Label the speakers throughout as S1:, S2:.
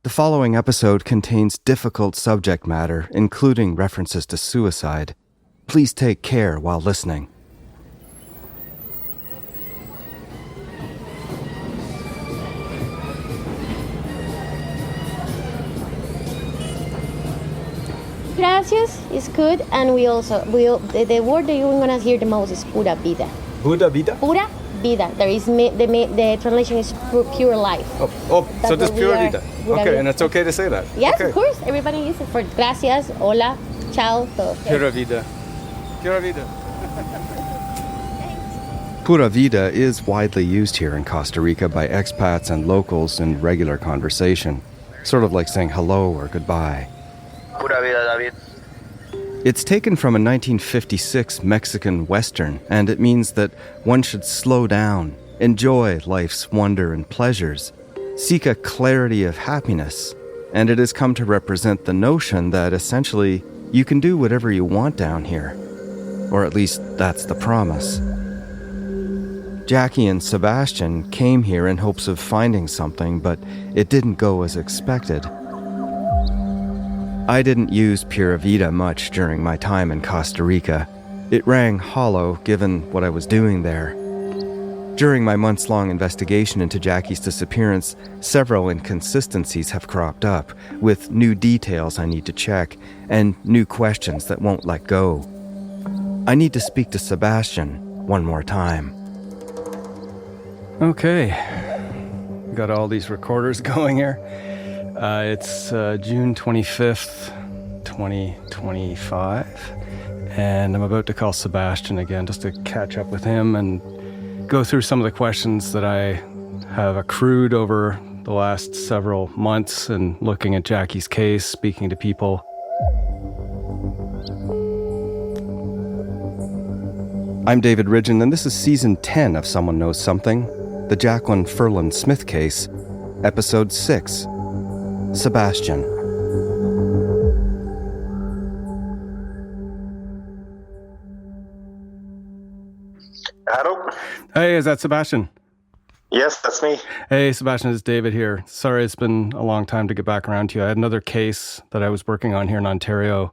S1: The following episode contains difficult subject matter, including references to suicide. Please take care while listening.
S2: Gracias is good, and the word that you're gonna hear the most is pura vida.
S3: Pura vida?
S2: Pura vida. The translation is pure life.
S3: So just pura vida.
S2: Pura
S3: okay,
S2: vida.
S3: And it's okay to say that?
S2: Yes,
S3: okay.
S2: Of course. Everybody uses it for gracias, hola, ciao, todo.
S3: Pura vida. Pura vida.
S1: Pura vida is widely used here in Costa Rica by expats and locals in regular conversation, sort of like saying hello or goodbye.
S4: Pura vida, David.
S1: It's taken from a 1956 Mexican Western, and it means that one should slow down, enjoy life's wonder and pleasures, seek a clarity of happiness, and it has come to represent the notion that essentially you can do whatever you want down here. Or at least that's the promise. Jackie and Sebastien came here in hopes of finding something, but it didn't go as expected. I didn't use Pura Vida much during my time in Costa Rica. It rang hollow given what I was doing there. During my months-long investigation into Jackie's disappearance, several inconsistencies have cropped up, with new details I need to check, and new questions that won't let go. I need to speak to Sebastien one more time.
S3: Okay. Got all these recorders going here. It's June 25th, 2025, and I'm about to call Sebastien again just to catch up with him and go through some of the questions that I have accrued over the last several months and looking at Jackie's case, speaking to people.
S1: I'm David Ridgen, and this is Season 10 of Someone Knows Something, the Jaclyn Ferland Smith case, Episode 6. Sebastien.
S4: Hello?
S3: Hey, is that Sebastien?
S4: Yes, that's me.
S3: Hey, Sebastien, it's David here. Sorry, it's been a long time to get back around to you. I had another case that I was working on here in Ontario.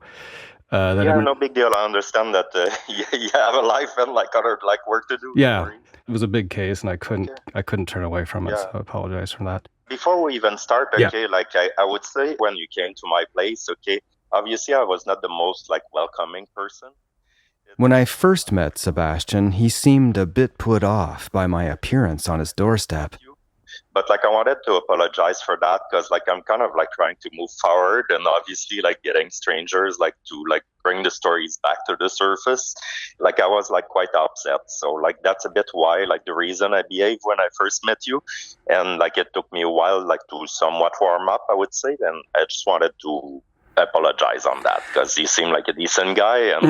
S4: No big deal. I understand that you have a life and other work to do.
S3: Yeah, it was a big case, and I couldn't turn away from it, so I apologize for that.
S4: Before we even start, I would say when you came to my place, obviously I was not the most welcoming person.
S1: When I first met Sebastien, he seemed a bit put off by my appearance on his doorstep.
S4: But I wanted to apologize for that because I'm kind of trying to move forward, and obviously getting strangers to bring the stories back to the surface. I was quite upset. So that's a bit why the reason I behaved when I first met you, and it took me a while to somewhat warm up, I would say. And I just wanted to apologize on that because you seem like a decent guy, and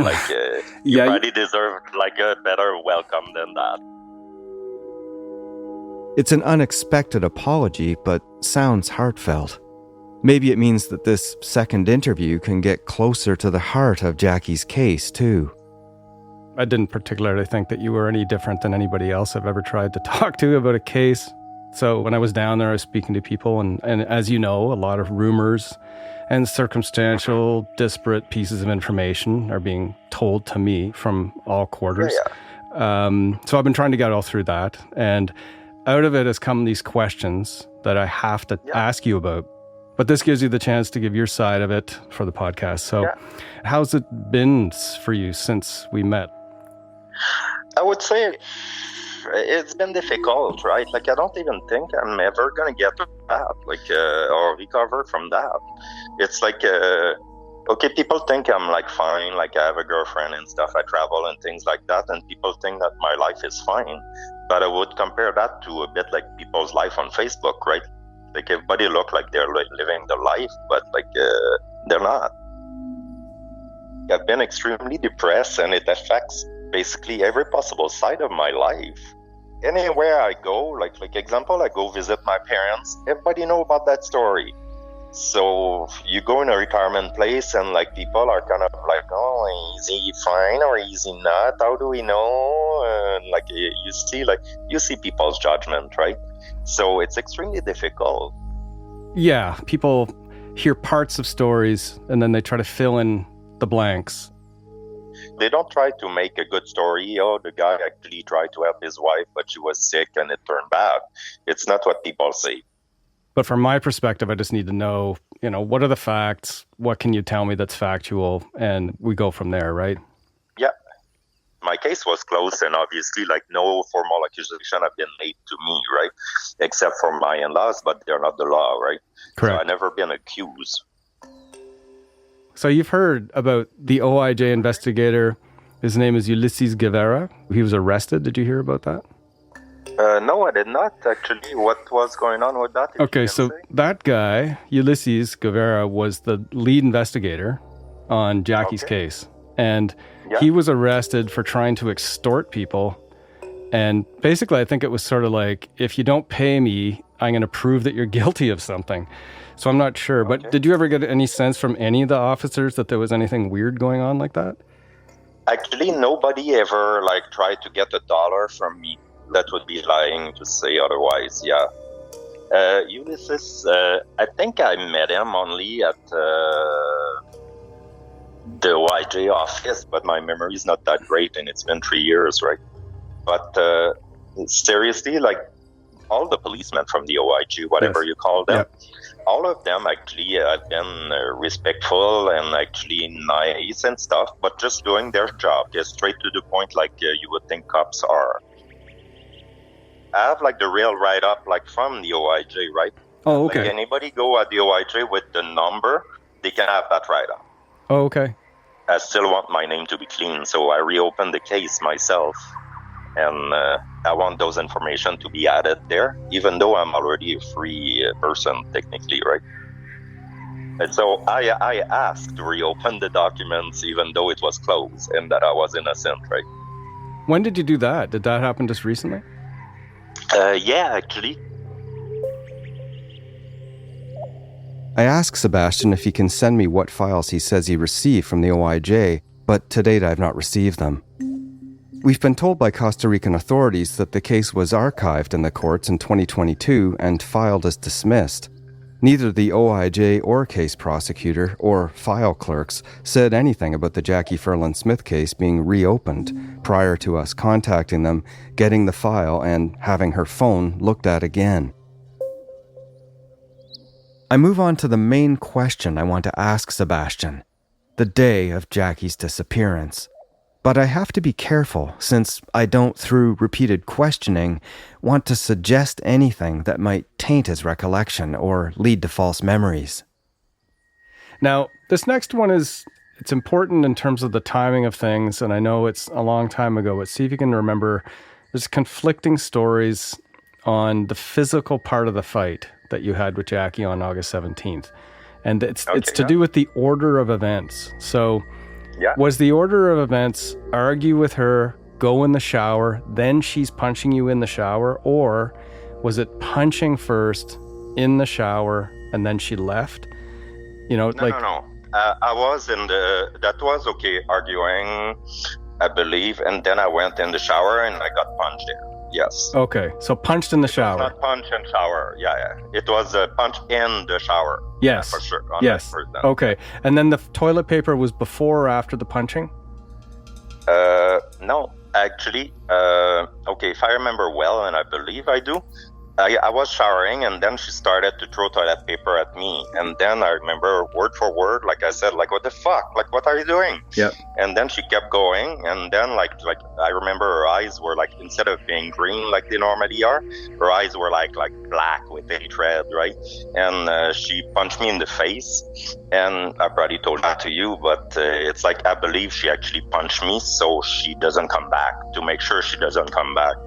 S4: you probably deserved a better welcome than that.
S1: It's an unexpected apology, but sounds heartfelt. Maybe it means that this second interview can get closer to the heart of Jackie's case, too.
S3: I didn't particularly think that you were any different than anybody else I've ever tried to talk to about a case. So when I was down there, I was speaking to people, and as you know, a lot of rumors and circumstantial, disparate pieces of information are being told to me from all quarters. So I've been trying to get all through that, and out of it has come these questions that I have to ask you about. But this gives you the chance to give your side of it for the podcast. So how's it been for you since we met?
S4: I would say it's been difficult, right? I don't even think I'm ever going to get that, or recover from that. It's people think I'm fine, I have a girlfriend and stuff, I travel and things like that, and people think that my life is fine. But I would compare that to a bit people's life on Facebook, right? Everybody look like they're living their life, but they're not. I've been extremely depressed, and it affects basically every possible side of my life. Anywhere I go, example, I go visit my parents, everybody know about that story. So you go in a retirement place, and people are kind of oh, is he fine or is he not? How do we know? And you see people's judgment, right? So it's extremely difficult.
S3: Yeah, people hear parts of stories and then they try to fill in the blanks.
S4: They don't try to make a good story. Oh, the guy actually tried to help his wife, but she was sick and it turned bad. It's not what people say.
S3: But from my perspective, I just need to know, what are the facts? What can you tell me that's factual? And we go from there, right?
S4: Yeah. My case was closed, and obviously, no formal accusation have been made to me, right? Except for my in-laws, but they're not the law, right?
S3: Correct.
S4: So I've never been accused.
S3: So you've heard about the OIJ investigator. His name is Ulysses Guevara. He was arrested. Did you hear about that?
S4: No, I did not, actually. What was going on with that?
S3: Okay, so that guy, Ulysses Guevara, was the lead investigator on Jackie's case. And he was arrested for trying to extort people. And basically, I think it was sort of like, if you don't pay me, I'm going to prove that you're guilty of something. So I'm not sure. But did you ever get any sense from any of the officers that there was anything weird going on like that?
S4: Actually, nobody ever tried to get $1 from me. That would be lying to say otherwise, yeah. Ulysses, I think I met him only at the OIJ office, but my memory is not that great, and it's been 3 years, right? But seriously, all the policemen from the OIG, whatever you call them, all of them actually have been respectful and actually nice and stuff, but just doing their job. They're straight to the point you would think cops are. I have the real write-up from the OIJ, right?
S3: Oh, okay.
S4: Anybody go at the OIJ with the number, they can have that write-up.
S3: Oh, okay.
S4: I still want my name to be clean, so I reopened the case myself. And I want those information to be added there, even though I'm already a free person, technically, right? And so I asked to reopen the documents, even though it was closed, and that I was innocent, right?
S3: When did you do that? Did that happen just recently?
S4: Yeah, actually.
S1: I asked Sebastien if he can send me what files he says he received from the OIJ, but to date I've not received them. We've been told by Costa Rican authorities that the case was archived in the courts in 2022 and filed as dismissed. Neither the OIJ or case prosecutor or file clerks said anything about the Jaclyn Ferland Smith case being reopened prior to us contacting them, getting the file, and having her phone looked at again. I move on to the main question I want to ask Sebastien, the day of Jackie's disappearance. But I have to be careful since I don't, through repeated questioning, want to suggest anything that might taint his recollection or lead to false memories.
S3: Now, this next one it's important in terms of the timing of things, and I know it's a long time ago, but see if you can remember, there's conflicting stories on the physical part of the fight that you had with Jackie on August 17th. And it's to do with the order of events. So was the order of events argue with her, go in the shower, then she's punching you in the shower? Or was it punching first in the shower and then she left?
S4: No. I was that was arguing, I believe. And then I went in the shower and I got punched there. Yes.
S3: Okay. So punched in the shower.
S4: Not punch in shower. Yeah. It was a punch in the shower.
S3: Yes.
S4: For sure.
S3: Yes. Okay. And then the toilet paper was before or after the punching?
S4: No, actually. If I remember well, and I believe I do, I was showering and then she started to throw toilet paper at me. And then I remember word for word, like I said, what the fuck? What are you doing?
S3: Yep.
S4: And then she kept going. And then I remember her eyes were instead of being green like they normally are, her eyes were like black with hatred, right? And she punched me in the face. And I probably told that to you, but it's I believe she actually punched me so she doesn't come back, to make sure she doesn't come back.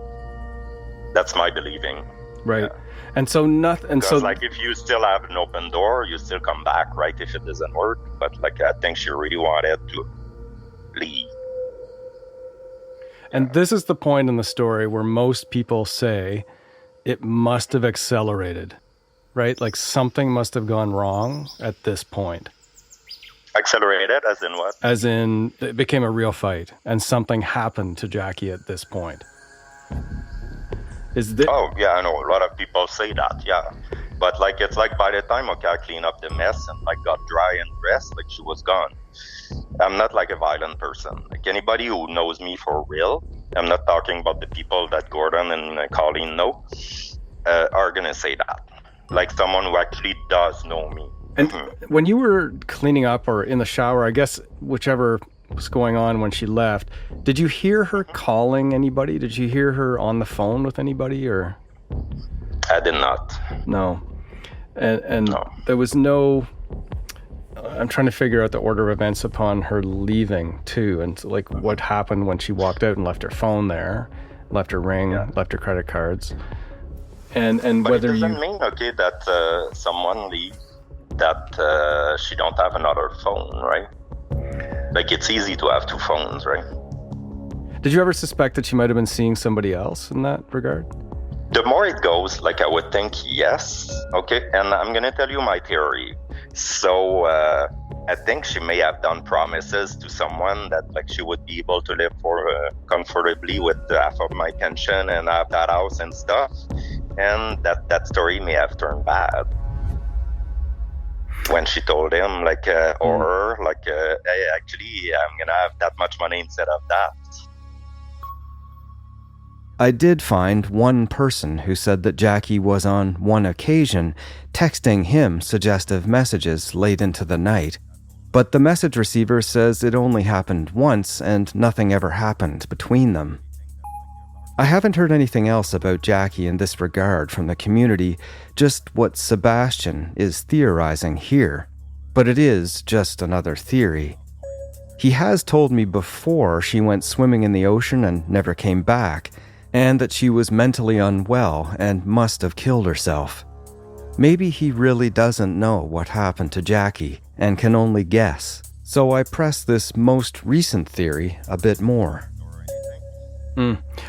S4: That's my believing.
S3: Right.
S4: Yeah.
S3: And so nothing. And so
S4: if you still have an open door, you still come back, right? If it doesn't work. But I think she really wanted to leave.
S3: And this is the point in the story where most people say it must have accelerated, right? Something must have gone wrong at this point.
S4: Accelerated, as in what?
S3: As in, it became a real fight and something happened to Jackie at this point.
S4: Oh, yeah, I know. A lot of people say that, yeah. But like it's like by the time I clean up the mess and like got dry and dressed, like she was gone. I'm not like a violent person. Like anybody who knows me for real, I'm not talking about the people that Gordon and Colleen know, are gonna say that. Like someone who actually does know me.
S3: And when you were cleaning up or in the shower, I guess whichever was going on when she left, did you hear her calling anybody? Did you hear her on the phone with anybody or?
S4: I did not.
S3: No. And
S4: No.
S3: There was no, I'm trying to figure out the order of events upon her leaving too. And so, like what happened when she walked out and left her phone there, left her ring, left her credit cards. And
S4: but
S3: whether
S4: it doesn't mean, okay, that someone leaves that she don't have another phone, right? Like it's easy to have two phones, right?
S3: Did you ever suspect that she might have been seeing somebody else in that regard?
S4: The more it goes, like I would think yes, okay? And I'm gonna tell you my theory. So I think she may have done promises to someone that like she would be able to live for comfortably with half of my pension and have that house and stuff. And that story may have turned bad when she told him like or her like hey, actually I'm gonna have that much money instead of that.
S1: I did find one person who said that Jackie was on one occasion texting him suggestive messages late into the night, but the message receiver says it only happened once and nothing ever happened between them. I haven't heard anything else about Jackie in this regard from the community, just what Sebastien is theorizing here, but it is just another theory. He has told me before she went swimming in the ocean and never came back, and that she was mentally unwell and must have killed herself. Maybe he really doesn't know what happened to Jackie and can only guess, so I press this most recent theory a bit more.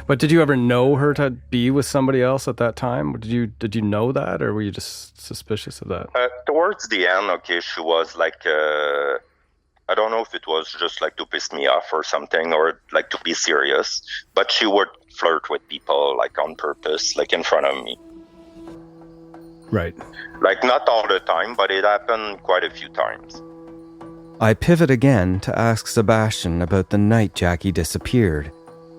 S3: But did you ever know her to be with somebody else at that time? Did you know that, or were you just suspicious of that?
S4: Towards the end, okay, she was like, I don't know if it was just like to piss me off or something, or like to be serious, but she would flirt with people like on purpose, like in front of me.
S3: Right.
S4: Like not all the time, but it happened quite a few times.
S1: I pivot again to ask Sebastien about the night Jackie disappeared.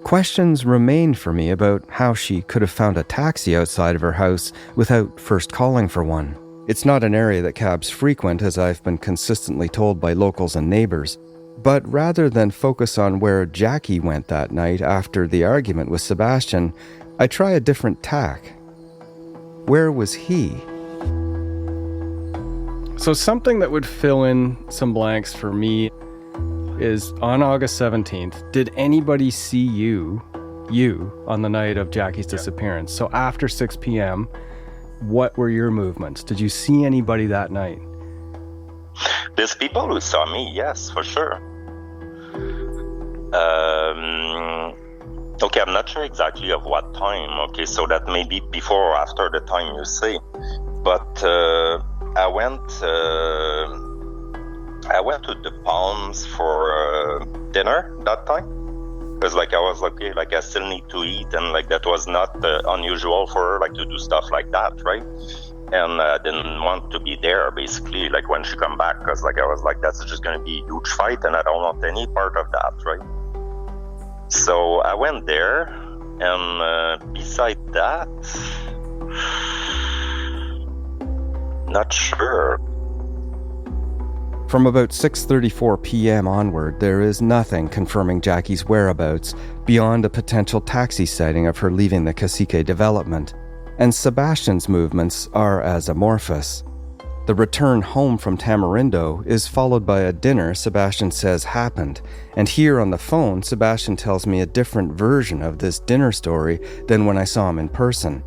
S1: Questions remain for me about how she could have found a taxi outside of her house without first calling for one. It's not an area that cabs frequent, as I've been consistently told by locals and neighbors. But rather than focus on where Jackie went that night after the argument with Sebastien, I try a different tack. Where was he?
S3: So something that would fill in some blanks for me is on August 17th, did anybody see you on the night of Jackie's disappearance? So after 6 p.m., what were your movements? Did you see anybody that night?
S4: There's people who saw me, yes, for sure. Okay, I'm not sure exactly of what time, okay, so that may be before or after the time you say. But I went to the Palms for dinner that time. Because like I was like, okay, like I still need to eat, and like that was not unusual for her like to do stuff like that, right? And I didn't want to be there basically like when she come back, because like I was like, that's just going to be a huge fight and I don't want any part of that, right? So I went there, and beside that, not sure.
S1: From about 6:34 p.m. onward, there is nothing confirming Jackie's whereabouts beyond a potential taxi sighting of her leaving the Cacique development, and Sebastien's movements are as amorphous. The return home from Tamarindo is followed by a dinner Sebastien says happened, and here on the phone, Sebastien tells me a different version of this dinner story than when I saw him in person.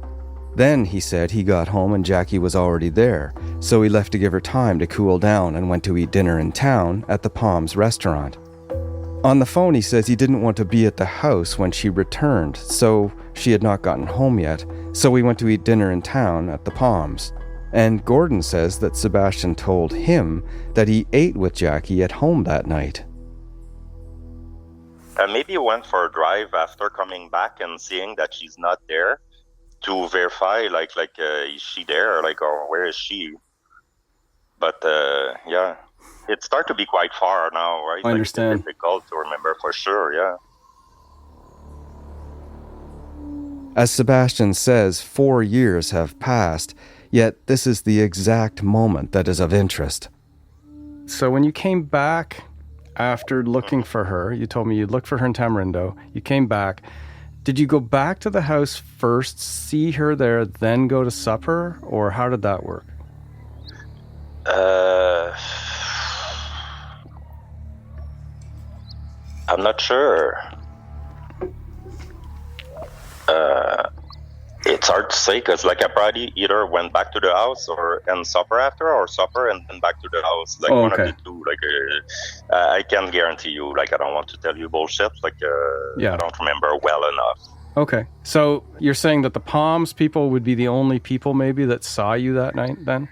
S1: Then he said he got home and Jackie was already there, so he left to give her time to cool down and went to eat dinner in town at the Palms restaurant. On the phone, he says he didn't want to be at the house when she returned, so she had not gotten home yet, so we went to eat dinner in town at the Palms. And Gordon says that Sebastien told him that he ate with Jackie at home that night.
S4: Maybe he went for a drive after coming back and seeing that she's not there, to verify, like, is she there, like, or where is she? But yeah, it starts to be quite far now, right?
S3: I understand.
S4: It's difficult to remember for sure. Yeah.
S1: As Sebastien says, 4 years have passed, yet this is the exact moment that is of interest.
S3: So when you came back after looking for her, you told me you looked for her in Tamarindo, you came back. Did you go back to the house first, see her there, then go to supper? Or how did that work?
S4: I'm not sure. It's hard to say because, like, I probably either went back to the house and supper after, or supper and then back to the house. Like, one of the two. Like, I can't guarantee you. Like, I don't want to tell you bullshit. Like, I don't remember well enough.
S3: Okay, so you're saying that the Palms people would be the only people maybe that saw you that night then?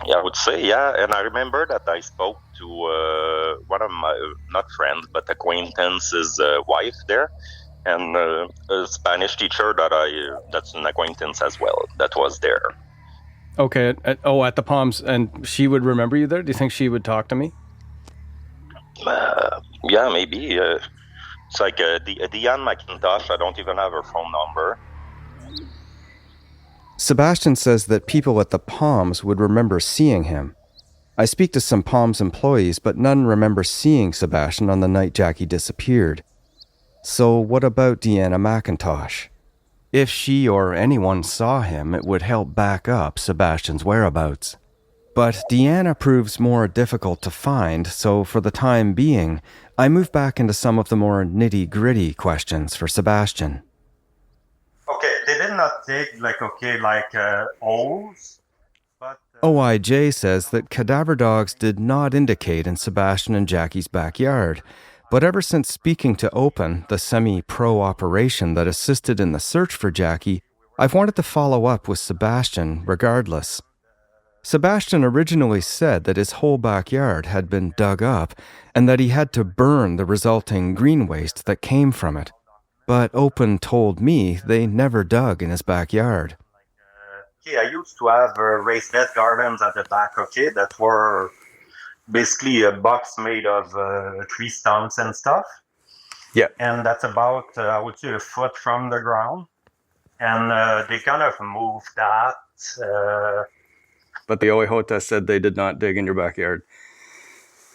S4: Yeah, I would say, yeah. And I remember that I spoke to one of my, not friends, but acquaintance's wife there, and a Spanish teacher that's an acquaintance as well, that was there.
S3: Okay, at the Palms, and she would remember you there? Do you think she would talk to me?
S4: Yeah, maybe. It's like Diane McIntosh, I don't even have her phone number.
S1: Sebastien says that people at the Palms would remember seeing him. I speak to some Palms employees, but none remember seeing Sebastien on the night Jackie disappeared. So what about Deanna McIntosh? If she or anyone saw him, it would help back up Sebastien's whereabouts. But Deanna proves more difficult to find, so for the time being, I move back into some of the more nitty-gritty questions for Sebastien.
S5: Okay, they did not take, holes, but...
S1: OIJ says that cadaver dogs did not indicate in Sebastien and Jackie's backyard, but ever since speaking to Open, the semi-pro operation that assisted in the search for Jackie, I've wanted to follow up with Sebastien regardless. Sebastien originally said that his whole backyard had been dug up and that he had to burn the resulting green waste that came from it. But Open told me they never dug in his backyard.
S5: I used to have raised bed gardens at the back, that were basically a box made of tree stumps and stuff.
S1: Yeah.
S5: And that's about, I would say, a foot from the ground. And they kind of moved that.
S3: But the Oihota said they did not dig in your backyard.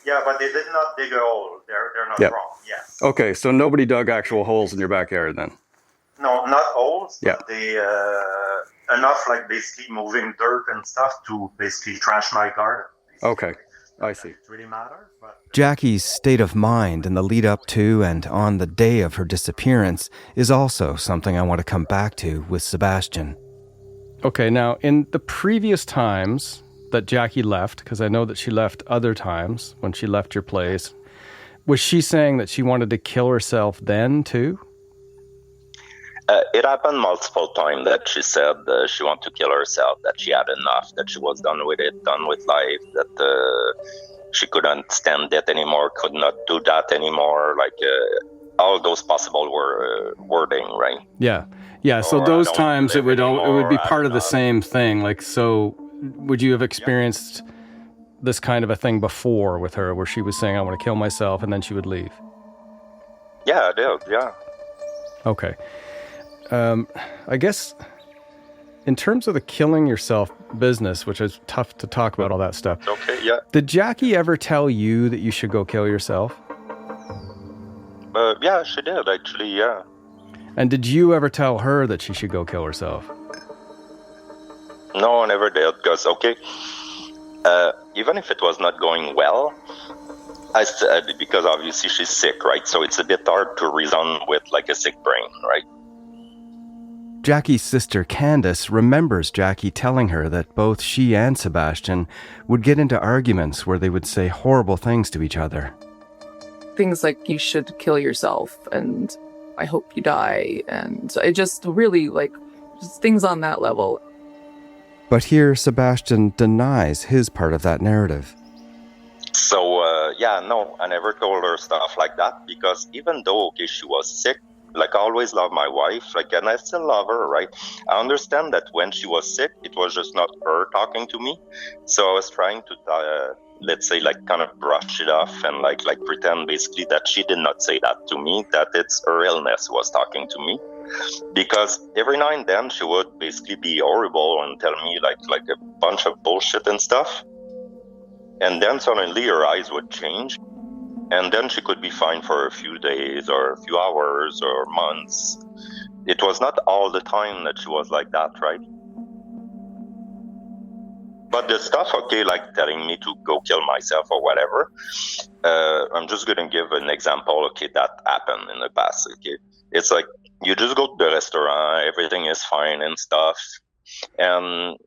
S5: Yeah, but they did not dig a hole. They're not wrong, yes.
S3: Okay, so nobody dug actual holes in your backyard then?
S5: No, not holes.
S3: Yeah.
S5: But they, enough basically moving dirt and stuff to basically trash my garden. Basically.
S3: Okay, I see.
S5: It really matters. But
S1: Jackie's state of mind in the lead up to and on the day of her disappearance is also something I want to come back to with Sebastien.
S3: Okay, now in the previous times that Jackie left, because I know that she left other times when she left your place, was she saying that she wanted to kill herself then too?
S4: It happened multiple times that she said she wanted to kill herself, that she had enough, that she was done with it, done with life, that she couldn't stand it anymore, could not do that anymore, all those possible wording, right?
S3: Yeah. Yeah, so those times it would be part of the same thing. So would you have experienced this kind of a thing before with her where she was saying, I want to kill myself, and then she would leave?
S4: Yeah, I did, yeah.
S3: Okay. I guess in terms of the killing yourself business, which is tough to talk about all that stuff.
S4: Okay, yeah.
S3: Did Jackie ever tell you that you should go kill yourself?
S4: Yeah, she did, actually, yeah.
S3: And did you ever tell her that she should go kill herself?
S4: No, I never did, because, even if it was not going well, I said, because obviously she's sick, right? So it's a bit hard to reason with, a sick brain, right?
S1: Jackie's sister Candace remembers Jackie telling her that both she and Sebastien would get into arguments where they would say horrible things to each other.
S6: Things like, you should kill yourself, and I hope you die, and I just really, just things on that level.
S1: But here, Sebastien denies his part of that narrative.
S4: So, no, I never told her stuff like that, because even though, she was sick, Like, I always love my wife, like, and I still love her, right? I understand that when she was sick, it was just not her talking to me. So I was trying to, let's say, like, kind of brush it off and like pretend basically that she did not say that to me, that it's her illness was talking to me. Because every now and then she would basically be horrible and tell me like a bunch of bullshit and stuff. And then suddenly her eyes would change. And then she could be fine for a few days or a few hours or months. It was not all the time that she was like that, right? But the stuff, okay, like telling me to go kill myself or whatever, I'm just going to give an example, okay, that happened in the past, okay? It's like, you just go to the restaurant, everything is fine and stuff, and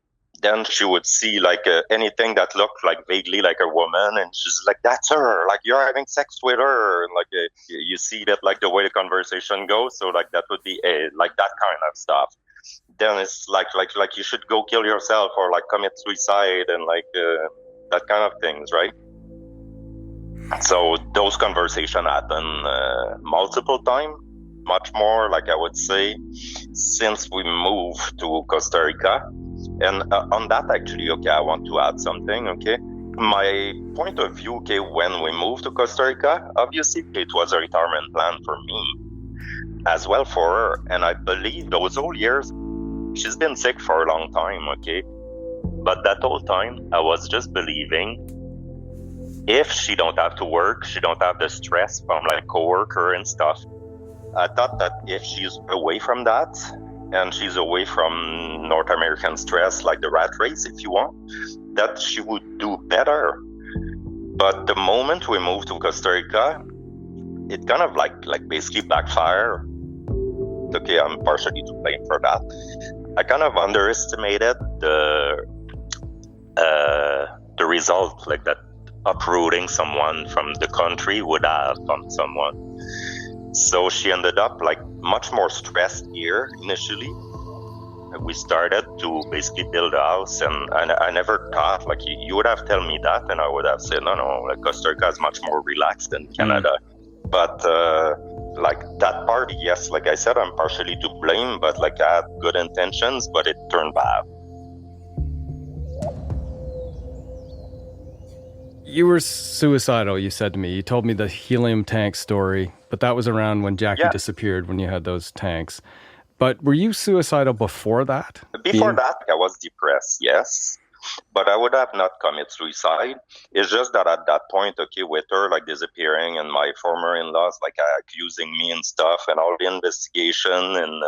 S4: then she would see like anything that looked like vaguely like a woman, and she's like, that's her, like you're having sex with her, and like you see that like the way the conversation goes, so like that would be like that kind of stuff. Then it's like you should go kill yourself or like commit suicide and like that kind of things, right? So those conversations happen multiple times, much more, like I would say, since we moved to Costa Rica. And on that, actually, okay, I want to add something, okay? My point of view, okay, when we moved to Costa Rica, obviously it was a retirement plan for me, as well for her. And I believe those whole years, she's been sick for a long time, okay? But that whole time, I was just believing if she don't have to work, she don't have the stress from like coworker and stuff. I thought that if she's away from that, and she's away from North American stress, like the rat race, if you want, that she would do better. But the moment we moved to Costa Rica, it kind of like basically backfired. Okay, I'm partially to blame for that. I kind of underestimated the result, like that uprooting someone from the country would have on someone. So she ended up like much more stressed here initially. We started to basically build a house, and I never thought, like you would have told me that, and I would have said, no, like Costa Rica is much more relaxed than Canada. But like that part, yes, like I said, I'm partially to blame, but like I had good intentions, but it turned bad.
S3: You were suicidal, you said to me. You told me the helium tank story, but that was around when Jackie disappeared, when you had those tanks. But were you suicidal before that?
S4: Before that, I was depressed, yes. But I would have not committed suicide. It's just that at that point, okay, with her like disappearing and my former in-laws like accusing me and stuff, and all the investigation and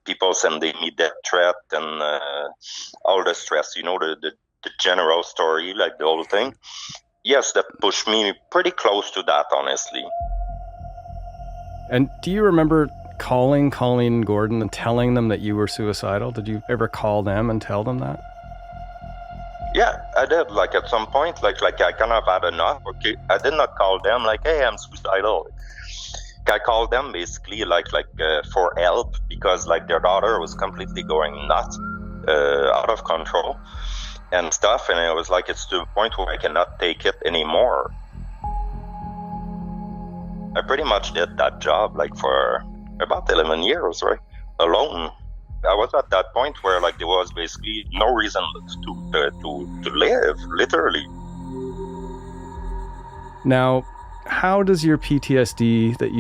S4: people sending me death threat and all the stress, you know, the general story, like the whole thing. Yes, that pushed me pretty close to that, honestly.
S3: And do you remember calling Colleen and Gordon and telling them that you were suicidal? Did you ever call them and tell them that?
S4: Yeah, I did. Like at some point, like I kind of had enough. Okay, I did not call them like, hey, I'm suicidal. I called them basically like for help, because like their daughter was completely going nuts, out of control and stuff. And I was like, it's to the point where I cannot take it anymore. I pretty much did that job like for about 11 years, right? Alone. I was at that point where like there was basically no reason to live, literally.
S3: Now, how does your PTSD that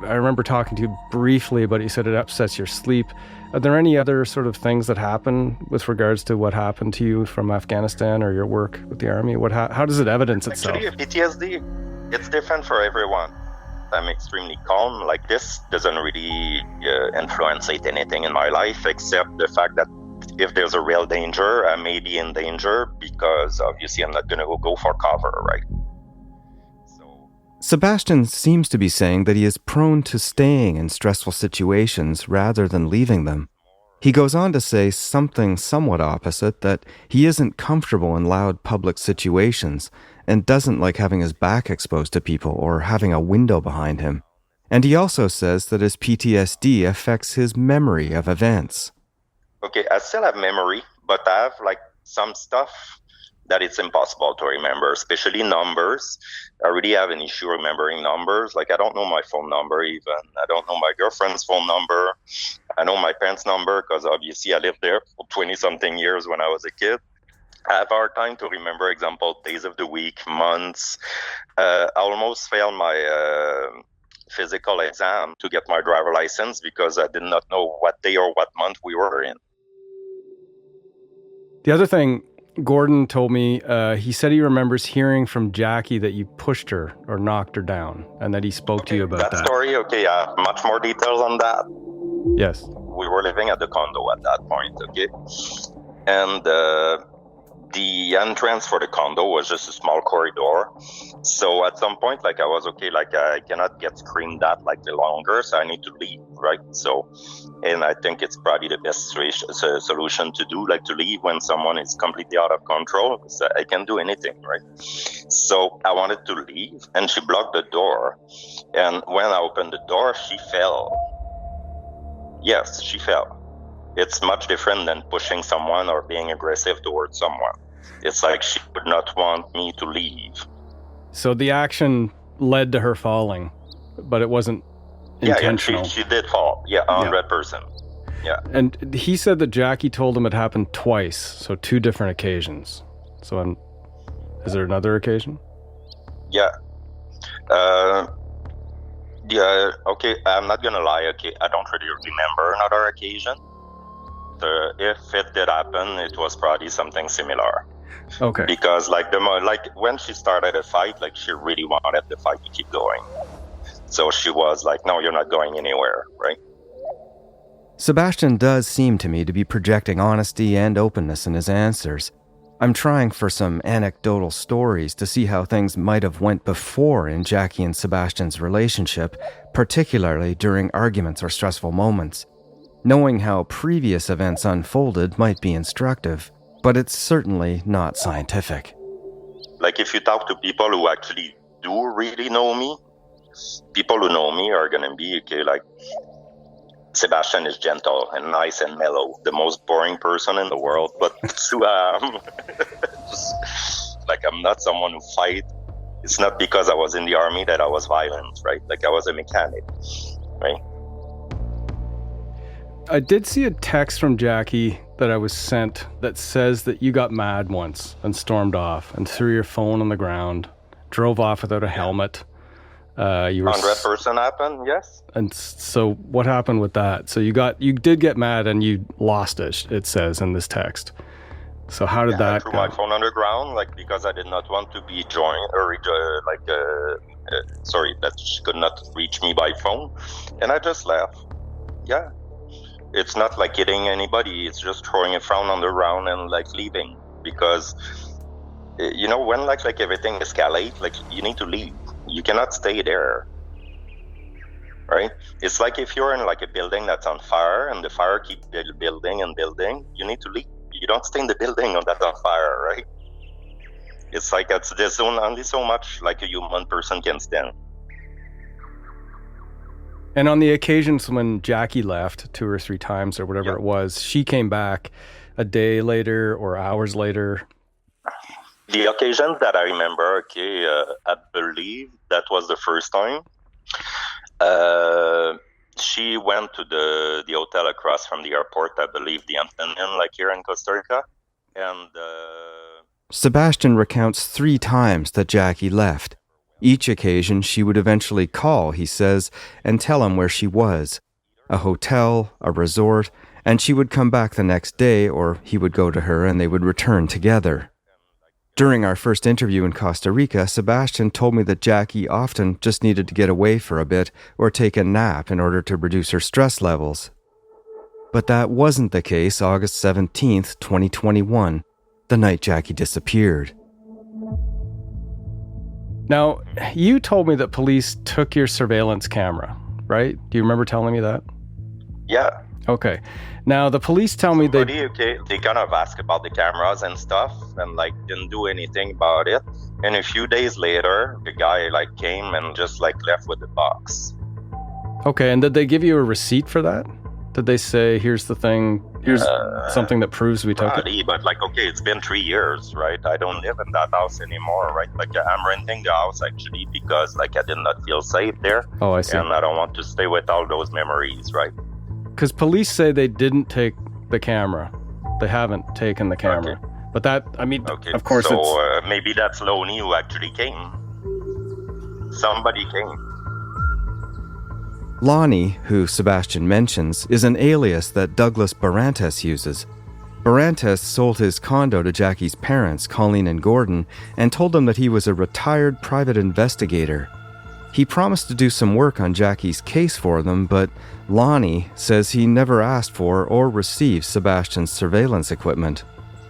S3: I remember talking to you briefly about it, you said it upsets your sleep. Are there any other sort of things that happen with regards to what happened to you from Afghanistan or your work with the army? How does it evidence itself?
S4: Actually, PTSD, it's different for everyone. I'm extremely calm. Like this doesn't really influence anything in my life, except the fact that if there's a real danger, I may be in danger, because obviously I'm not going to go for cover, right?
S1: Sebastien seems to be saying that he is prone to staying in stressful situations rather than leaving them. He goes on to say something somewhat opposite, that he isn't comfortable in loud public situations and doesn't like having his back exposed to people or having a window behind him. And he also says that his PTSD affects his memory of events.
S4: Okay, I still have memory, but I have like some stuff that it's impossible to remember, especially numbers. I really have an issue remembering numbers. Like, I don't know my phone number even. I don't know my girlfriend's phone number. I know my parents' number because obviously I lived there for 20-something years when I was a kid. I have a hard time to remember, example, days of the week, months. I almost failed my physical exam to get my driver license because I did not know what day or what month we were in.
S3: The other thing Gordon told me, he said he remembers hearing from Jackie that you pushed her or knocked her down, and that he spoke to you about that.
S4: Story, okay, I have much more details on that.
S3: Yes.
S4: We were living at the condo at that point, okay? And the entrance for the condo was just a small corridor. So at some point, like, I was okay, like, I cannot get screamed at like the longer, so I need to leave, right? So, and I think it's probably the best solution to do, like, to leave when someone is completely out of control, because I can't do anything, right? So I wanted to leave, and she blocked the door. And when I opened the door, she fell. Yes, she fell. It's much different than pushing someone or being aggressive towards someone. It's like she would not want me to leave.
S3: So the action led to her falling, but it wasn't intentional.
S4: Yeah, she did fall. Yeah, 100%. Yeah.
S3: And he said that Jackie told him it happened twice, so 2 different occasions. So is there another occasion?
S4: Yeah. Yeah, okay, I'm not gonna lie, okay, I don't really remember another occasion. If it did happen, it was probably something similar.
S3: Okay.
S4: Because like when she started a fight, like, she really wanted the fight to keep going. So she was like, no, you're not going anywhere, right?
S1: Sebastien does seem to me to be projecting honesty and openness in his answers. I'm trying for some anecdotal stories to see how things might have went before in Jackie and Sebastien's relationship, particularly during arguments or stressful moments. Knowing how previous events unfolded might be instructive, but it's certainly not scientific.
S4: Like, if you talk to people who actually do really know me, people who know me are going to be, okay, like, Sebastien is gentle and nice and mellow, the most boring person in the world, but like, I'm not someone who fight. It's not because I was in the army that I was violent, right? Like, I was a mechanic, right?
S3: I did see a text from Jackie that I was sent that says that you got mad once and stormed off and threw your phone on the ground, drove off without a helmet. You were
S4: 100% happened, yes.
S3: And so what happened with that? So you did get mad and you lost it, it says in this text. So how did that
S4: I threw
S3: go?
S4: my phone on the ground, like, because I did not want to be joined, or that she could not reach me by phone. And I just left. Yeah. It's not like hitting anybody. It's just throwing a phone on the ground and, like, leaving. Because, you know, when like everything escalates, like, you need to leave. You cannot stay there, right? It's like if you're in like a building that's on fire and the fire keeps building and building, you need to leave. You don't stay in the building that's on fire, right? It's like there's only so much like a human person can stand.
S3: And on the occasions when Jackie left 2 or 3 times or whatever it was, she came back a day later or hours later.
S4: The occasions that I remember, I believe that was the first time. She went to the hotel across from the airport, I believe the Hampton Inn, like here in Costa Rica. And
S1: Sebastien recounts 3 times that Jackie left. Each occasion she would eventually call, he says, and tell him where she was. A hotel, a resort, and she would come back the next day, or he would go to her and they would return together. During our first interview in Costa Rica, Sebastien told me that Jackie often just needed to get away for a bit or take a nap in order to reduce her stress levels. But that wasn't the case August 17th, 2021, the night Jackie disappeared.
S3: Now, you told me that police took your surveillance camera, right? Do you remember telling me that?
S4: Yeah.
S3: Okay. Now, the police tell me they
S4: kind of asked about the cameras and stuff and like didn't do anything about it. And a few days later, the guy like came and just like left with the box.
S3: Okay. And did they give you a receipt for that? Did they say, here's the thing, Here's something that proves we took it.
S4: Probably, but like, okay, it's been 3 years, right? I don't live in that house anymore, right? Like, I'm renting the house actually because like I did not feel safe there.
S3: Oh, I see.
S4: And I don't want to stay with all those memories, right?
S3: Because police say they didn't take the camera. They haven't taken the camera.
S4: Okay.
S3: But that, I mean,
S4: Okay.
S3: of course
S4: so,
S3: it's...
S4: maybe that's Lonnie who actually came. Somebody came.
S1: Lonnie, who Sebastien mentions, is an alias that Douglas Barantes uses. Barantes sold his condo to Jackie's parents, Colleen and Gordon, and told them that he was a retired private investigator. He promised to do some work on Jackie's case for them, but Lonnie says he never asked for or received Sebastien's surveillance equipment.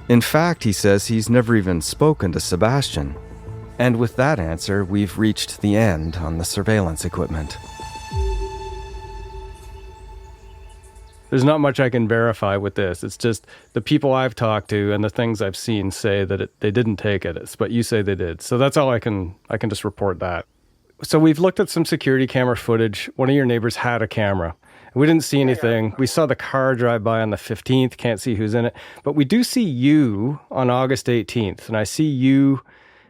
S1: In fact, he says he's never even spoken to Sebastien. And with that answer, we've reached the end on the surveillance equipment.
S3: There's not much I can verify with this. It's just the people I've talked to and the things I've seen say that they didn't take it, but you say they did. So that's all I can just report that. So we've looked at some security camera footage. One of your neighbors had a camera. We didn't see anything. We saw the car drive by on the 15th. Can't see who's in it. But we do see you on August 18th. And I see you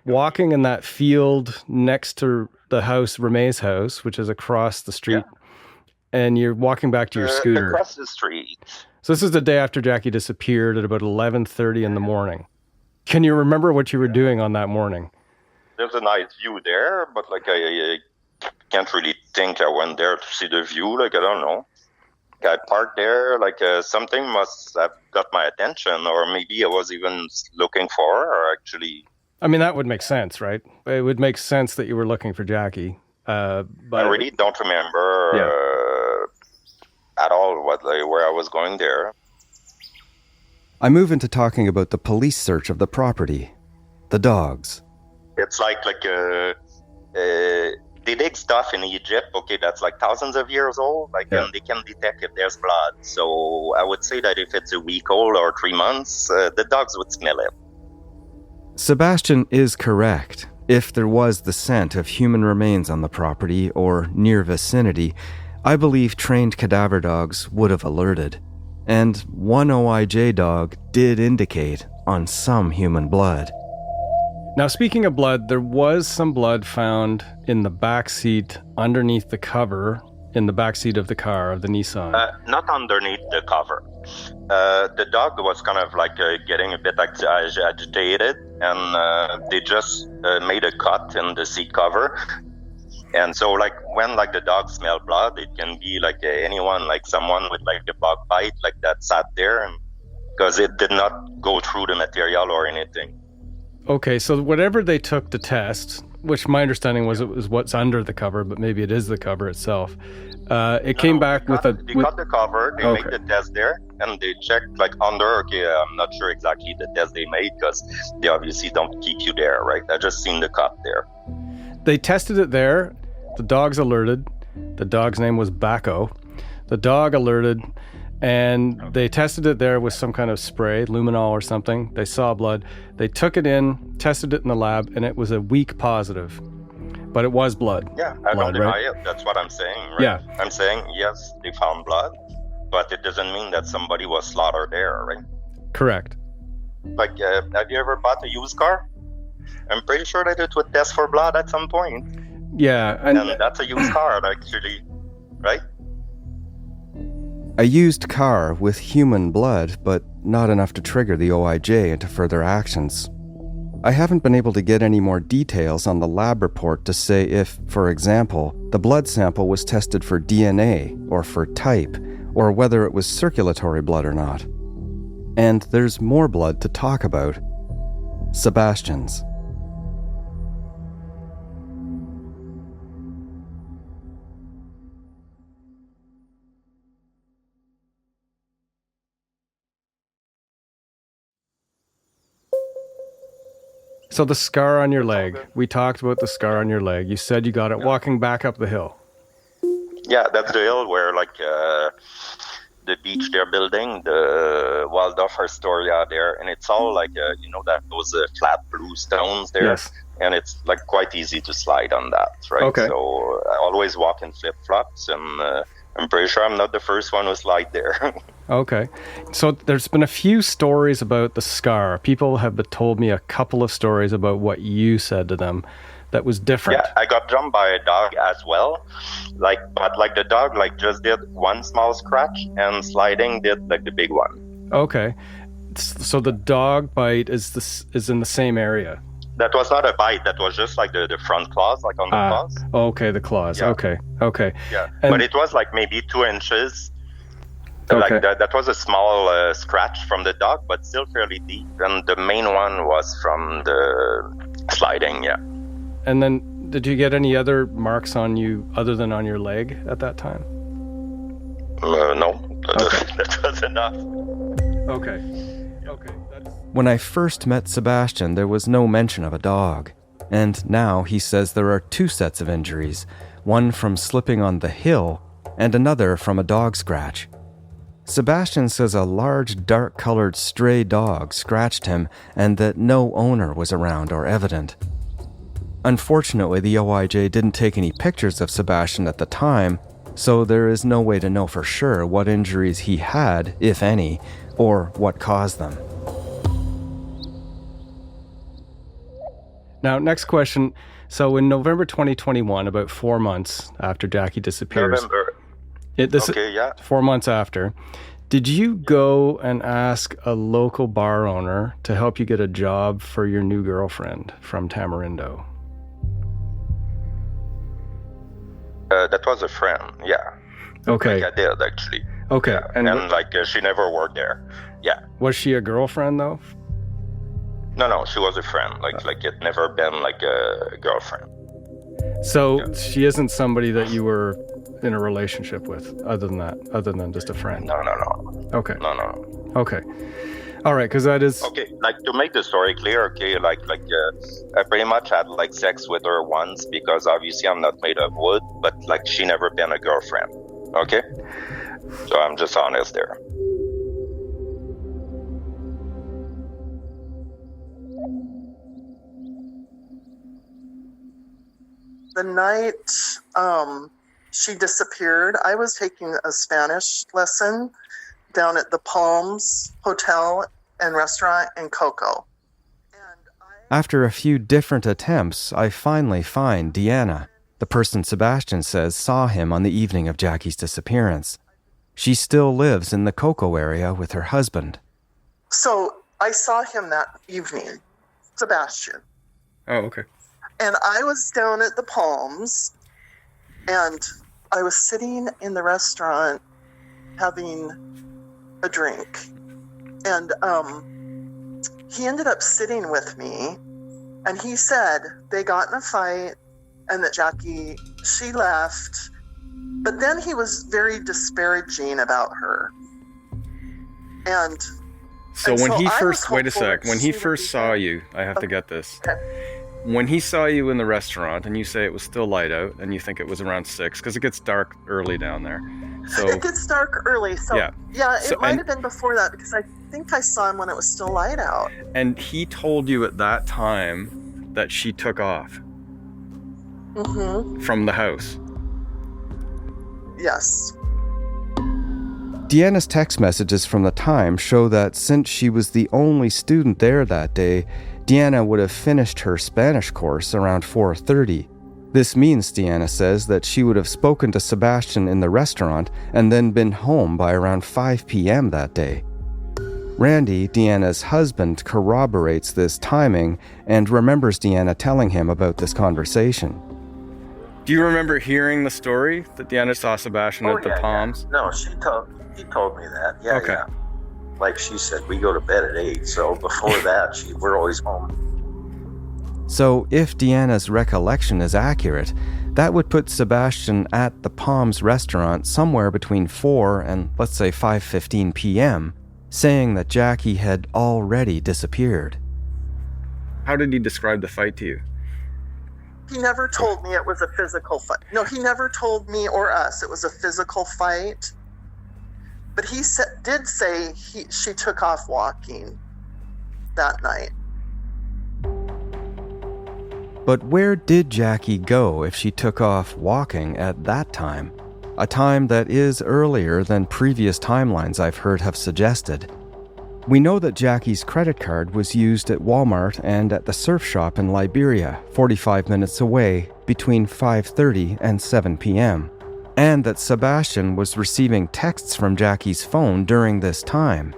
S3: walking in that field next to the house, Remé's house, which is across the street. Yeah. And you're walking back to your scooter.
S4: Across the street.
S3: So this is the day after Jackie disappeared at about 11:30 in the morning. Can you remember what you were doing on that morning?
S4: There's a nice view there, but like I can't really think I went there to see the view. Like, I don't know. I parked there, like something must have got my attention, or maybe I was even looking for her, or actually.
S3: I mean, that would make sense, right? It would make sense that you were looking for Jackie. But
S4: I really don't remember at all where I was going there.
S1: I move into talking about the police search of the property. The dogs.
S4: It's like they dig stuff in Egypt, okay, that's like thousands of years old, and they can detect if there's blood. So I would say that if it's a week old or 3 months, the dogs would smell it.
S1: Sebastien is correct. If there was the scent of human remains on the property or near vicinity, I believe trained cadaver dogs would have alerted. And one OIJ dog did indicate on some human blood.
S3: Now, speaking of blood, there was some blood found in the back seat underneath the cover in the back seat of the car, of the Nissan.
S4: Not underneath the cover. The dog was kind of like getting a bit agitated, and they just made a cut in the seat cover. And so, like, when like the dog smell blood, it can be like anyone, like someone with like a bug bite, like that sat there, and because it did not go through the material or anything.
S3: Okay, so whatever they took to test, which my understanding was it was what's under the cover, but maybe it is the cover itself. It came back with a...
S4: They cut the cover, they made the test there, and they checked like under, okay, I'm not sure exactly the test they made, because they obviously don't keep you there, right? I just seen the cut there.
S3: They tested it there, the dogs alerted, the dog's name was Bacco. The dog alerted, and they tested it there with some kind of spray, luminol or something. They saw blood. They took it in, tested it in the lab, and it was a weak positive. But it was blood.
S4: Yeah, I don't deny it. That's what I'm saying, right?
S3: Yeah.
S4: I'm saying, yes, they found blood, but it doesn't mean that somebody was slaughtered there, right?
S3: Correct.
S4: Like, have you ever bought a used car? I'm pretty sure that it would test for blood at some point.
S3: Yeah.
S4: And that's a used car, actually, right?
S1: A used car with human blood, but not enough to trigger the OIJ into further actions. I haven't been able to get any more details on the lab report to say if, for example, the blood sample was tested for DNA or for type, or whether it was circulatory blood or not. And there's more blood to talk about. Sebastien's.
S3: So the scar on your leg, we talked about the scar on your leg. You said you got it walking back up the hill.
S4: Yeah, that's the hill where, like, the beach they're building, the Waldorf Astoria there, and it's all like, that those flat blue stones there.
S3: Yes.
S4: And it's, like, quite easy to slide on that, right?
S3: Okay.
S4: So I always walk in flip-flops, and I'm pretty sure I'm not the first one who slide there.
S3: Okay. So there's been a few stories about the scar. People have told me a couple of stories about what you said to them that was different.
S4: Yeah, I got jumped by a dog as well. But the dog just did one small scratch, and sliding did the big one.
S3: Okay. So the dog bite is in the same area.
S4: That was not a bite. That was just the front claws, on the claws.
S3: Okay, the claws.
S4: Yeah.
S3: Okay.
S4: Yeah,
S3: And,
S4: but it was maybe 2 inches.
S3: Okay.
S4: That was a small scratch from the dog, but still fairly deep. And the main one was from the sliding, yeah.
S3: And then, did you get any other marks on you other than on your leg at that time?
S4: No,
S3: Okay.
S4: that was enough.
S3: Okay.
S1: When I first met Sebastien, there was no mention of a dog. And now he says there are 2 sets of injuries, one from slipping on the hill and another from a dog scratch. Sebastien says a large, dark-colored stray dog scratched him and that no owner was around or evident. Unfortunately, the OIJ didn't take any pictures of Sebastien at the time, so there is no way to know for sure what injuries he had, if any, or what caused them.
S3: Now, next question. So in November 2021, about 4 months after Jackie disappears...
S4: November.
S3: Okay,
S4: yeah.
S3: 4 months after. Did you go and ask a local bar owner to help you get a job for your new girlfriend from Tamarindo?
S4: That was a friend, yeah.
S3: Okay.
S4: I did, actually.
S3: Okay.
S4: Yeah. And she never worked there. Yeah.
S3: Was she a girlfriend, though?
S4: No, she was a friend. It never been a girlfriend.
S3: So she isn't somebody that you were in a relationship with, other than just a friend?
S4: No.
S3: Okay.
S4: No.
S3: Okay. All right, because that is...
S4: Okay, to make the story clear, okay, I pretty much had sex with her once because obviously I'm not made of wood, but she never been a girlfriend, okay? So I'm just honest there.
S7: The night she disappeared, I was taking a Spanish lesson down at the Palms Hotel and Restaurant in Coco.
S1: After a few different attempts, I finally find Deanna, the person Sebastien says saw him on the evening of Jackie's disappearance. She still lives in the Coco area with her husband.
S7: So I saw him that evening, Sebastien.
S3: Oh, okay.
S7: And I was down at the Palms, and I was sitting in the restaurant having a drink. And he ended up sitting with me, and he said they got in a fight and that Jackie, she left. But then he was very disparaging about her. And
S3: so when he first, wait a sec, when he first saw you, I have to get this.
S7: Okay.
S3: When he saw you in the restaurant, and you say it was still light out, and you think it was around 6, because it gets dark early down there. So
S7: it gets dark early, so yeah, it might have been before that, because I think I saw him when it was still light out.
S3: And he told you at that time that she took off from the house.
S7: Yes.
S1: Deanna's text messages from the time show that since she was the only student there that day, Deanna would have finished her Spanish course around 4:30. This means, Deanna says, that she would have spoken to Sebastien in the restaurant and then been home by around 5 p.m. that day. Randy, Deanna's husband, corroborates this timing and remembers Deanna telling him about this conversation.
S3: Do you remember hearing the story that Deanna saw Sebastien at the Palms?
S5: Yeah. No, he told me that. Yeah,
S3: okay.
S5: Yeah. Like she said, we go to bed at 8, so before that, we're always home.
S1: So if Deanna's recollection is accurate, that would put Sebastien at the Palms restaurant somewhere between 4 and, let's say, 5:15 p.m., saying that Jackie had already disappeared.
S3: How did he describe the fight to you?
S7: He never told me it was a physical fight. No, he never told me or us it was a physical fight. But he did say she took off walking that night.
S1: But where did Jackie go if she took off walking at that time? a time that is earlier than previous timelines I've heard have suggested. We know that Jackie's credit card was used at Walmart and at the surf shop in Liberia, 45 minutes away, between 5:30 and 7 p.m., and that Sebastien was receiving texts from Jackie's phone during this time.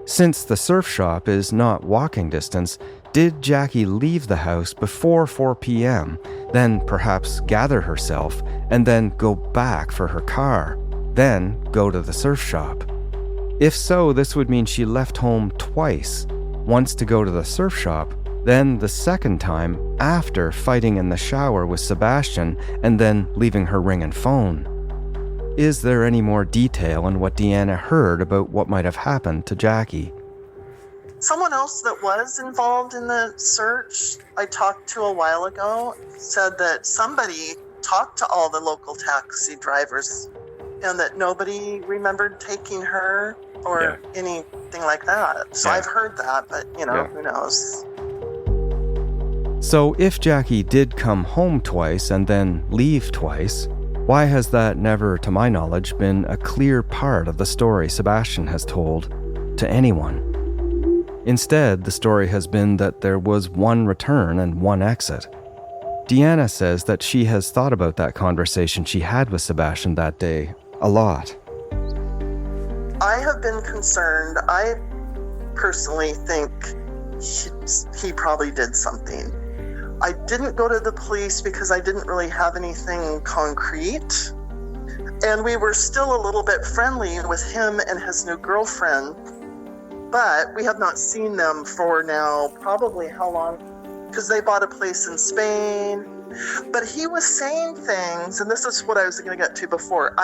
S1: Since the surf shop is not walking distance, did Jackie leave the house before 4 p.m., then perhaps gather herself, and then go back for her car, then go to the surf shop? If so, this would mean she left home twice, once to go to the surf shop, then the second time after fighting in the shower with Sebastien and then leaving her ring and phone. Is there any more detail on what Deanna heard about what might have happened to Jackie?
S7: Someone else that was involved in the search I talked to a while ago said that somebody talked to all the local taxi drivers and that nobody remembered taking her or anything like that. So I've heard that, but who knows?
S1: So if Jackie did come home twice and then leave twice, why has that never, to my knowledge, been a clear part of the story Sebastien has told to anyone? Instead, the story has been that there was one return and one exit. Deanna says that she has thought about that conversation she had with Sebastien that day a lot.
S7: I have been concerned. I personally think he probably did something. I didn't go to the police because I didn't really have anything concrete. And we were still a little bit friendly with him and his new girlfriend. But we have not seen them for now, probably how long? Because they bought a place in Spain. But he was saying things, and this is what I was going to get to before.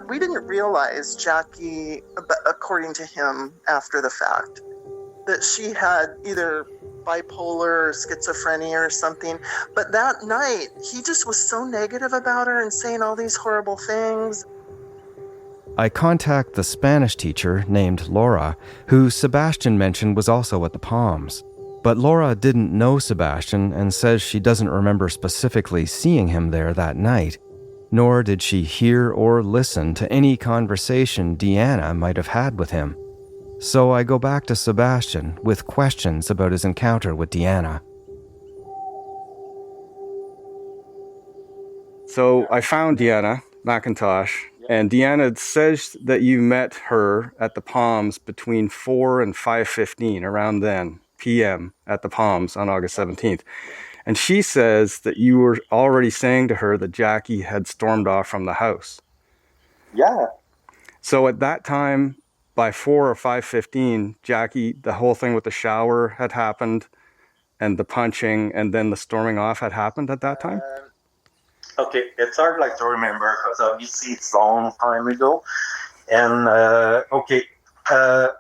S7: We didn't realize Jackie, according to him after the fact, that she had either bipolar or schizophrenia or something. But that night, he just was so negative about her and saying all these horrible things.
S1: I contact the Spanish teacher named Laura, who Sebastien mentioned was also at the Palms. But Laura didn't know Sebastien and says she doesn't remember specifically seeing him there that night, nor did she hear or listen to any conversation Deanna might have had with him. So I go back to Sebastien with questions about his encounter with Deanna. So I found Deanna McIntosh, and Deanna says that you met her at the Palms between 4 and 5:15, around then, p.m. at the Palms on August 17th. And she says that you were already saying to her that Jackie had stormed off from the house.
S5: Yeah.
S1: So at that time, by 4 or 5:15, Jackie, the whole thing with the shower had happened, and the punching, and then the storming off had happened at that time?
S5: Okay, it's hard to remember because obviously it's a long time ago. And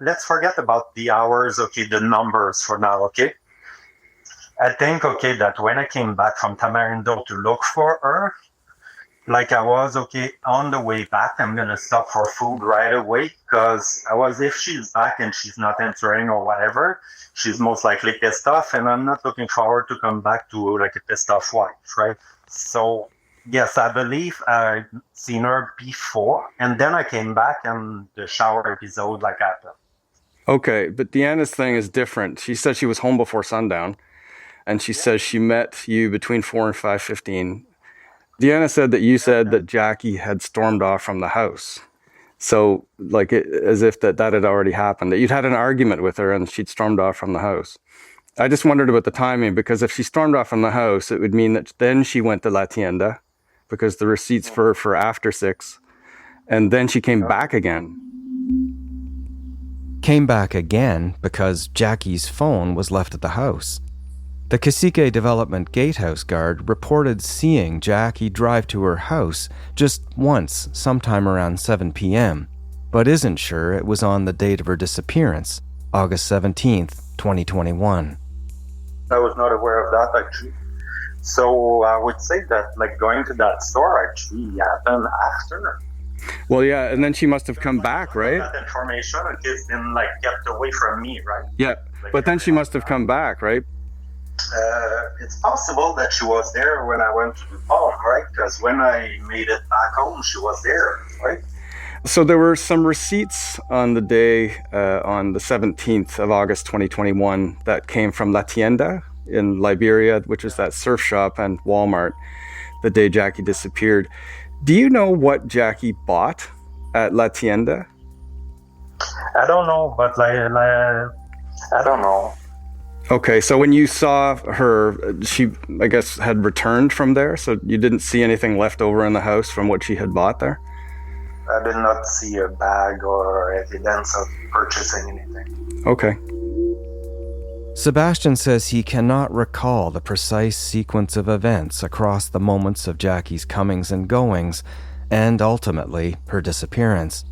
S5: let's forget about the hours, the numbers for now, okay? I think, that when I came back from Tamarindo to look for her, I was, on the way back, I'm going to stop for food right away because if she's back and she's not answering or whatever, she's most likely pissed off, and I'm not looking forward to come back to a pissed off wife, right? So, yes, I believe I'd seen her before, and then I came back and the shower episode happened.
S1: Okay, but Deanna's thing is different. She said she was home before sundown, and she says she met you between 4 and 5:15. Deanna said that you said that Jackie had stormed off from the house. So, as if that had already happened, that you'd had an argument with her and she'd stormed off from the house. I just wondered about the timing, because if she stormed off from the house, it would mean that then she went to La Tienda, because the receipt's for after 6, and then she came back again. Came back again because Jackie's phone was left at the house. The Cacique Development Gatehouse guard reported seeing Jackie drive to her house just once, sometime around 7 p.m., but isn't sure it was on the date of her disappearance, August 17th, 2021.
S5: I was not aware of that, actually. So I would say that, going to that store actually happened after.
S1: Well, yeah, and then she must have come back, right?
S5: That information has been, kept away from me, right?
S1: Yeah, but then she must have come back, right?
S5: it's possible that she was there when I went to the pond, right? Because when I made it back home, she was there, right?
S3: So there were some receipts on the day, on the 17th of August 2021, that came from La Tienda in Liberia, which is that surf shop, and Walmart, the day Jackie disappeared. Do you know what Jackie bought at La Tienda?
S5: I don't know, but I don't know.
S3: Okay, so when you saw her, she, I guess, had returned from there, so you didn't see anything left over in the house from what she had bought there?
S5: I did not see a bag or evidence of purchasing anything.
S3: Okay.
S1: Sebastien says he cannot recall the precise sequence of events across the moments of Jackie's comings and goings, and ultimately her disappearance.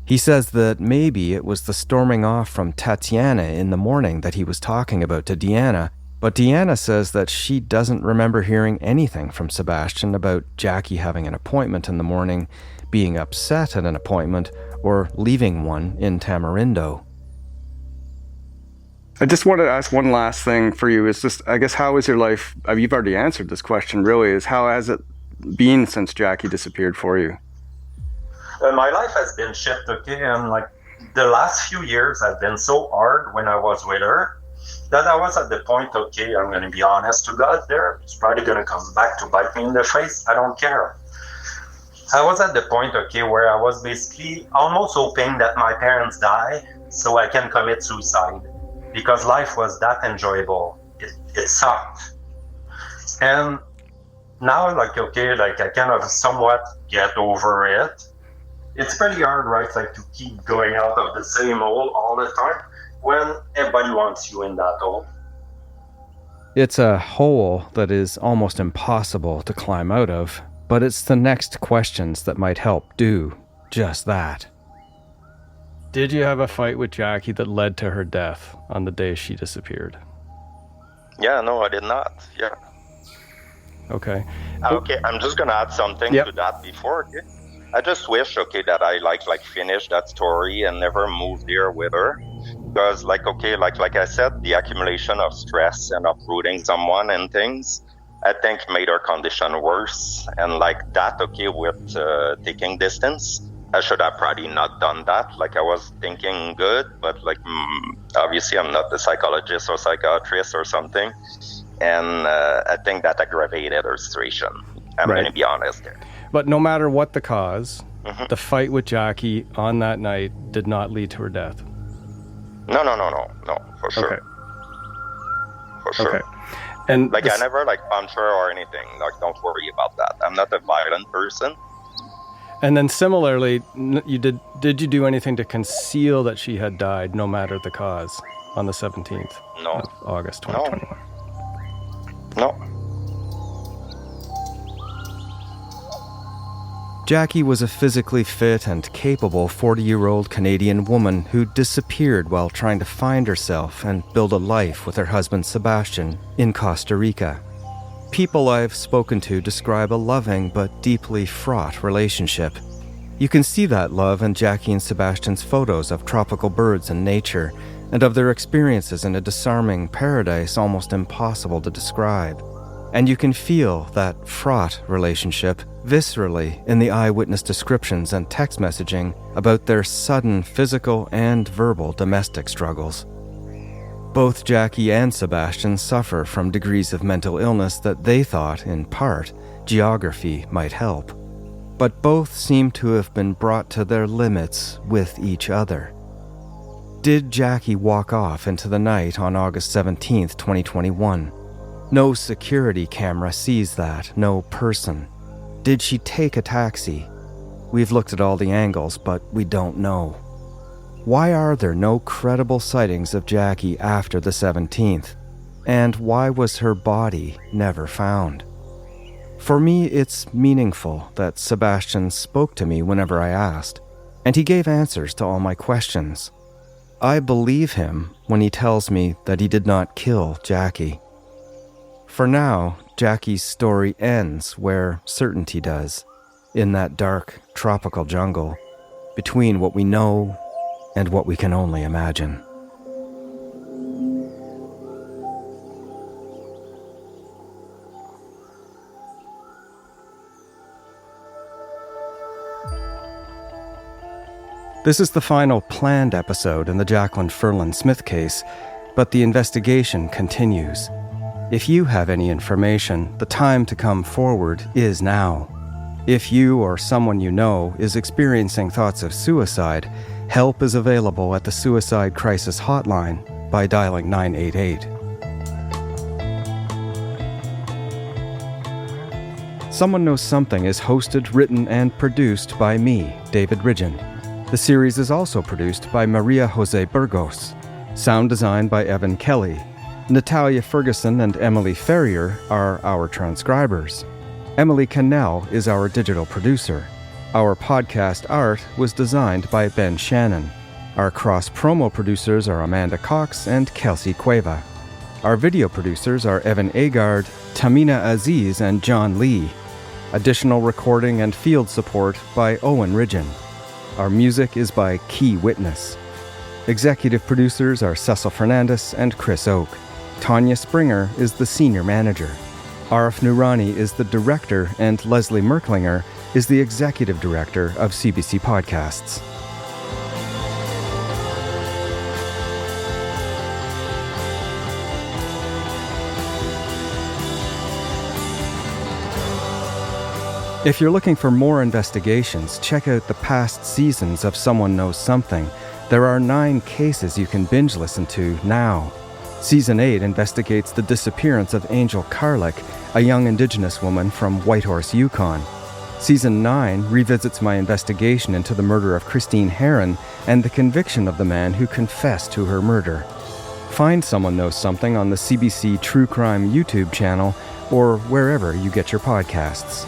S1: He says that maybe it was the storming off from Tatiana in the morning that he was talking about to Deanna, but Deanna says that she doesn't remember hearing anything from Sebastien about Jackie having an appointment in the morning, being upset at an appointment, or leaving one in Tamarindo.
S3: I just wanted to ask one last thing for you. Is just, I guess, how is your life? You've already answered this question, really. Is how has it been since Jackie disappeared for you?
S5: My life has been shit, okay? And like the last few years have been so hard when I was with her that I was at the point, okay, I'm going to be honest to God there. It's probably going to come back to bite me in the face. I don't care. I was at the point, okay, where I was basically almost hoping that my parents die so I can commit suicide because life was that enjoyable. It sucked. And now, like, okay, like I kind of somewhat get over it. It's pretty hard, right, like to keep going out of the same hole all the time when everybody wants you in that hole.
S1: It's a hole that is almost impossible to climb out of, but it's the next questions that might help do just that.
S3: Did you have a fight with Jackie that led to her death on the day she disappeared?
S4: Yeah, no, I did not. Yeah.
S3: Okay.
S4: Okay, I'm just gonna add something to that before. Okay? I just wish, okay, that I like finished that story and never moved there with her, because like I said, the accumulation of stress and uprooting someone and things, I think made her condition worse. And like that, okay, with taking distance, I should have probably not done that. Like I was thinking good, but like obviously I'm not a psychologist or psychiatrist or something, and I think that aggravated her situation. I'm going to be honest there.
S3: But no matter what the cause, the fight with Jackie on that night did not lead to her death.
S4: No, for sure.
S3: Okay.
S4: For sure.
S3: Okay. And
S4: like I never like punch her or anything. Like don't worry about that. I'm not a violent person.
S3: And then similarly, did you do anything to conceal that she had died, no matter the cause, on the 17th of August 2021?
S4: No.
S1: Jackie was a physically fit and capable 40-year-old Canadian woman who disappeared while trying to find herself and build a life with her husband Sebastien in Costa Rica. People I've spoken to describe a loving but deeply fraught relationship. You can see that love in Jackie and Sebastien's photos of tropical birds and nature, and of their experiences in a disarming paradise almost impossible to describe. And you can feel that fraught relationship viscerally in the eyewitness descriptions and text messaging about their sudden physical and verbal domestic struggles. Both Jackie and Sebastien suffer from degrees of mental illness that they thought, in part, geography might help. But both seem to have been brought to their limits with each other. Did Jackie walk off into the night on August 17th, 2021? No security camera sees that, no person. Did she take a taxi? We've looked at all the angles, but we don't know. Why are there no credible sightings of Jackie after the 17th? And why was her body never found? For me, it's meaningful that Sebastien spoke to me whenever I asked, and he gave answers to all my questions. I believe him when he tells me that he did not kill Jackie. For now, Jackie's story ends where certainty does, in that dark, tropical jungle, between what we know and what we can only imagine. This is the final planned episode in the Jaclyn Ferland Smith case, but the investigation continues. If you have any information, the time to come forward is now. If you or someone you know is experiencing thoughts of suicide, help is available at the Suicide Crisis Hotline by dialing 988. Someone Knows Something is hosted, written, and produced by me, David Ridgen. The series is also produced by Maria Jose Burgos. Sound designed by Evan Kelly. Natalia Ferguson and Emily Ferrier are our transcribers. Emily Cannell is our digital producer. Our podcast art was designed by Ben Shannon. Our cross-promo producers are Amanda Cox and Kelsey Cueva. Our video producers are Evan Agard, Tamina Aziz, and John Lee. Additional recording and field support by Owen Ridgen. Our music is by Key Witness. Executive producers are Cecil Fernandez and Chris Oak. Tanya Springer is the senior manager. Arif Noorani is the director, and Leslie Merklinger is the executive director of CBC Podcasts. If you're looking for more investigations, check out the past seasons of Someone Knows Something. There are 9 cases you can binge listen to now. Season 8 investigates the disappearance of Angel Carlick, a young Indigenous woman from Whitehorse, Yukon. Season 9 revisits my investigation into the murder of Christine Heron and the conviction of the man who confessed to her murder. Find Someone Knows Something on the CBC True Crime YouTube channel or wherever you get your podcasts.